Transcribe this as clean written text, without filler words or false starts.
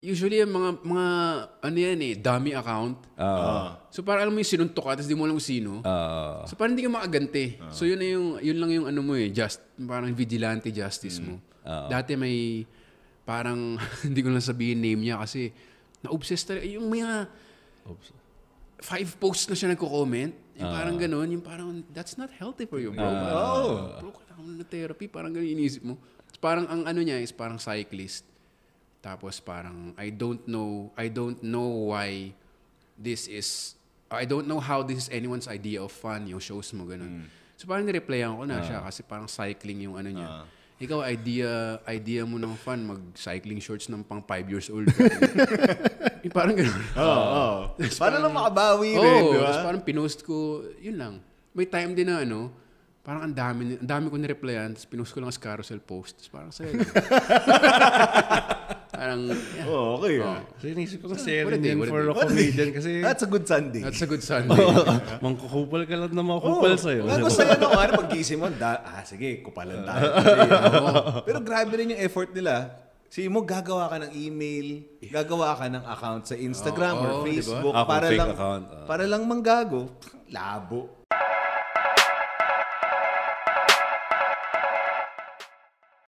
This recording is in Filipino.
Usually, yung mga ano yan dummy account. So, parang alam mo yung sinuntok ka, tapos di mo alam kung sino. So, parang hindi ka makaganti. So, yun lang yung ano mo parang vigilante justice mo. Dati may, parang, hindi ko lang sabihin name niya kasi, na-obsessed talaga. Yung mga 5 posts na siya nagko-comment. Yung parang ganun, yung parang, that's not healthy for you, bro. Bro, kailangan na therapy. Parang ganun inisip mo. So, parang ang ano niya is parang cyclist. Tapos parang, I don't know why this is, I don't know how this is anyone's idea of fun, yung shows mo, ganun. So parang nireplyan ko na siya kasi parang cycling yung ano niya. Ikaw, idea mo ng fun, mag-cycling shorts ng pang 5 years old. Parang ganun. Para lang makabawi rin, di ba? Tapos parang pinost ko, yun lang. May time din na parang ang dami ko nireplyan, tapos pinost ko lang as carousel post. Tapos parang sa'yo. Parang, okay. So, inisip ko kasi rin for a comedian kasi... That's a good Sunday. That's a good Sunday. Mangkukupal ka lang na makukupal sa'yo. Bago sa'yo pag-gising mo, sige, kupalan tayo. Pero grabe rin yung effort nila. Sige mo, gagawa ka ng email, gagawa ka ng account sa Instagram or Facebook diba? para lang manggago. Labo.